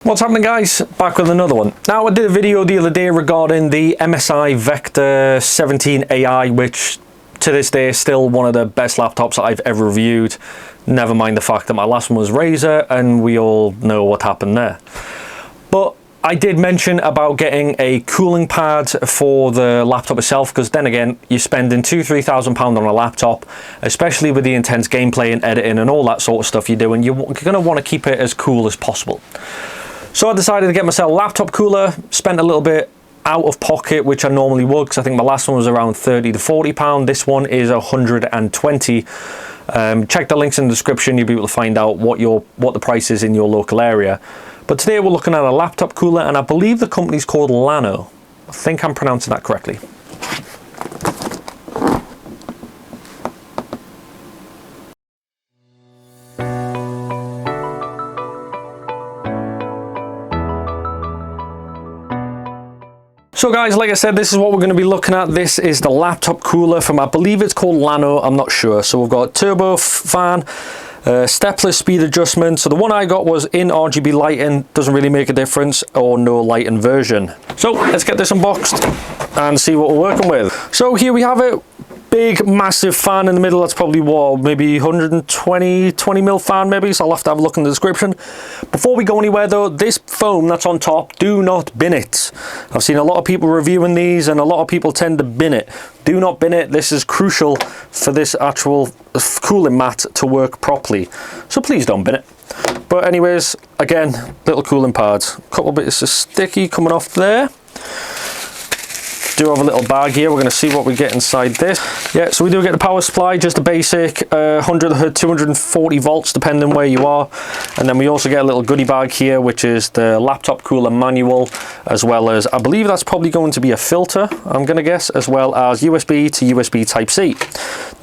What's happening, guys? Back with another one. Now, I did a video the other day regarding the MSI Vector 17 AI, which to this day is still one of the best laptops that I've ever reviewed. Never mind the fact that my last one was Razer and we all know what happened there. But I did mention about getting a cooling pad for the laptop itself, because then again, you're spending £2,000–3,000 on a laptop, especially with the intense gameplay and editing and all that sort of stuff you're doing. You're going to want to keep it as cool as possible. So I decided to get myself a laptop cooler, spent a little bit out of pocket, which I normally would, because I think my last one was around £30–40. This one is 120. Check the links in the description, you'll be able to find out what the price is in your local area. But today we're looking at a laptop cooler, and I believe the company's called Llano. I think I'm pronouncing that correctly. So guys, like I said, this is what we're going to be looking at. This is the laptop cooler from, I believe it's called Llano, I'm not sure. So we've got turbo fan, stepless speed adjustment. So the one I got was in RGB lighting, doesn't really make a difference, or no lighting version. So let's get this unboxed and see what we're working with. So here we have it. Big massive fan in the middle. That's probably what, maybe 20 mil fan maybe, so I'll have to have a look in the description. Before we go anywhere though, this foam that's on top, do not bin it. I've seen a lot of people reviewing these and a lot of people tend to bin it. Do not bin it. This is crucial for this actual cooling mat to work properly, so please don't bin it. But anyways, again, little cooling pads, a couple bits of sticky coming off there. Do have a little bag here. We're going to see what we get inside this. Yeah, so we do get the power supply, just a basic 100 240 volts depending where you are, and then we also get a little goodie bag here, which is the laptop cooler manual, as well as, I believe that's probably going to be a filter, I'm going to guess, as well as USB to USB Type-C.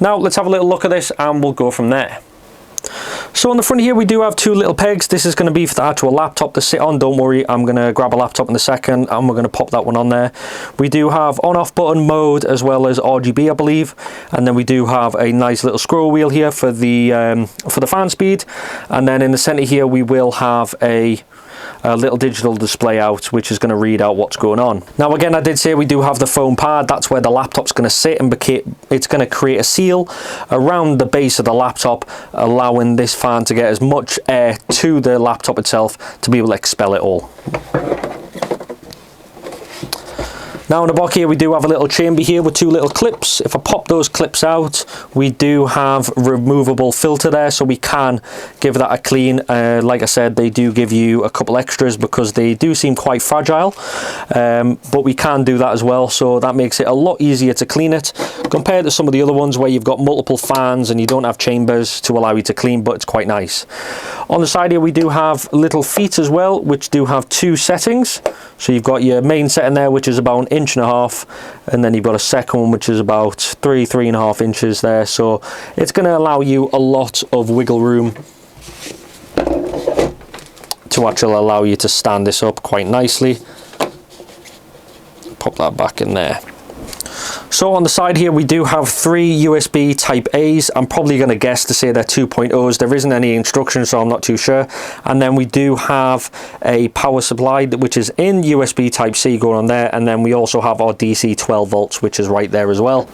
Now let's have a little look at this and we'll go from there. So on the front here we do have two little pegs. This is going to be for the actual laptop to sit on. Don't worry, I'm going to grab a laptop in a second and we're going to pop that one on there. We do have on-off button mode as well as RGB, I believe, and then we do have a nice little scroll wheel here for the fan speed, and then in the center here we will have a little digital display out, which is going to read out what's going on. Now again, I did say we do have the foam pad. That's where the laptop's going to sit, and it's going to create a seal around the base of the laptop, allowing this fan to get as much air to the laptop itself to be able to expel it all. Now in the back here we do have a little chamber here with two little clips. If I pop those clips out, we do have removable filter there, so we can give that a clean. Like I said, they do give you a couple extras because they do seem quite fragile, but we can do that as well, so that makes it a lot easier to clean it compared to some of the other ones where you've got multiple fans and you don't have chambers to allow you to clean, but it's quite nice. On the side here we do have little feet as well, which do have two settings. So you've got your main setting there, which is about 1.5 inches, and then you've got a second one which is about 3–3.5 inches there. So it's going to allow you a lot of wiggle room to actually allow you to stand this up quite nicely. Pop that back in there. So on the side here we do have 3 USB type A's. I'm probably going to guess to say they're 2.0s. There isn't any instructions, so I'm not too sure. And then we do have a power supply which is in USB type C going on there, and then we also have our DC 12 volts, which is right there as well.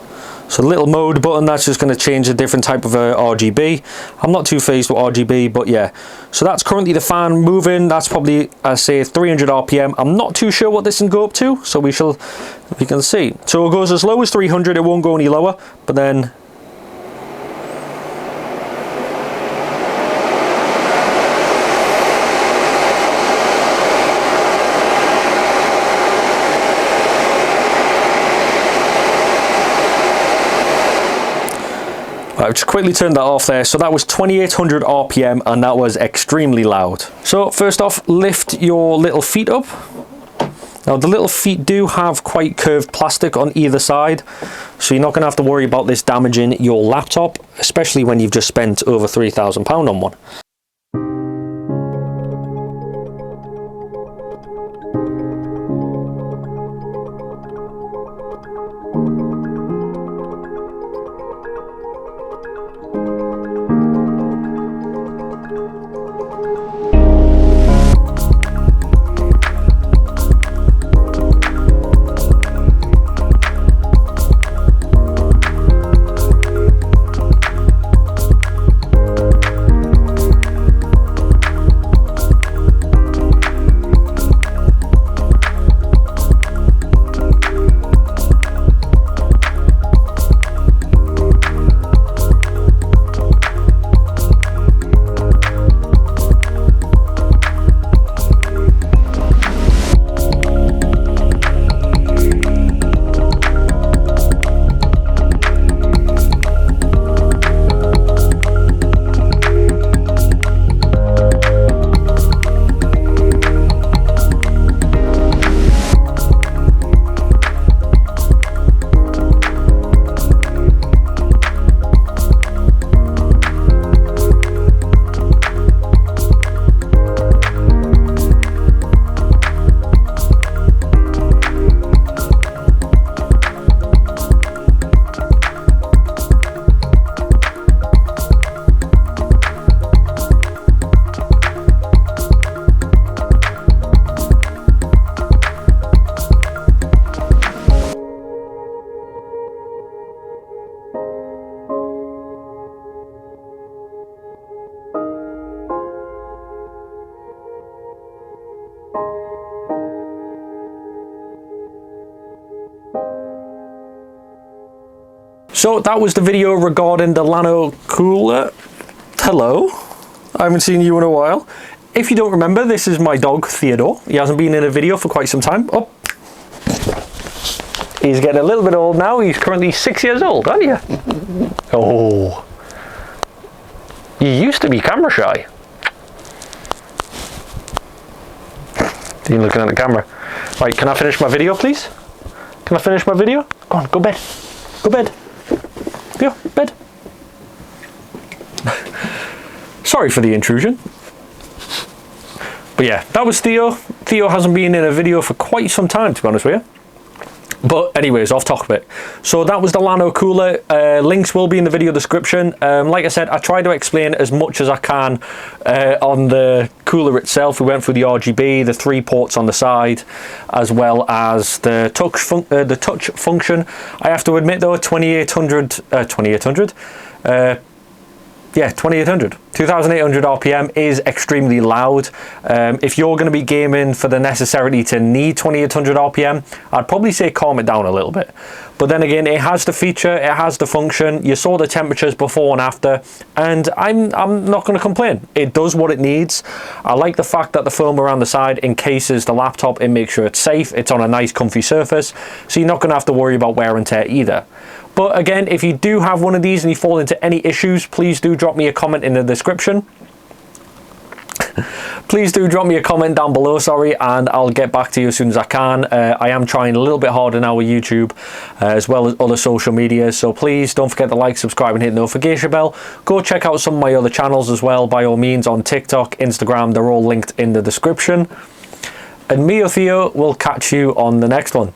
So the little mode button, that's just going to change a different type of RGB. I'm not too phased with RGB, but yeah. So that's currently the fan moving. That's probably, I say, 300 RPM. I'm not too sure what this can go up to, so we can see. So it goes as low as 300, it won't go any lower, but then I've just quickly turned that off there. So that was 2800 RPM and that was extremely loud. So first off, lift your little feet up. Now the little feet do have quite curved plastic on either side, so you're not going to have to worry about this damaging your laptop, especially when you've just spent over £3,000 on one. So that was the video regarding the llano cooler. Hello, I haven't seen you in a while. If you don't remember, this is my dog Theo. He hasn't been in a video for quite some time. Oh, he's getting a little bit old now. He's currently 6 years old, aren't you? Oh, you used to be camera shy. You're looking at the camera. Right, can I finish my video, please? Can I finish my video? Go on, go bed. Go bed. Theo, bed. Sorry for the intrusion. But yeah, that was Theo. Theo hasn't been in a video for quite some time, to be honest with you. But anyways, off topic. So that was the llano cooler. Links will be in the video description. Like I said, I try to explain as much as I can on the cooler itself. We went through the RGB, the 3 ports on the side, as well as the touch function. I have to admit though, 2800 2800 RPM is extremely loud. If you're going to be gaming for the necessity to need 2800 RPM, I'd probably say calm it down a little bit. But then again, it has the feature, it has the function. You saw the temperatures before and after, and I'm not going to complain. It does what it needs. I like the fact that the foam around the side encases the laptop. It makes sure it's safe. It's on a nice comfy surface, so you're not going to have to worry about wear and tear either. But again, if you do have one of these and you fall into any issues, please do drop me a comment in the description. Please do drop me a comment down below, sorry, and I'll get back to you as soon as I can. I am trying a little bit harder now with YouTube, as well as other social media, so please don't forget to like, subscribe and hit the notification bell. Go check out some of my other channels as well, by all means, on TikTok, Instagram, they're all linked in the description. And me or Theo will catch you on the next one.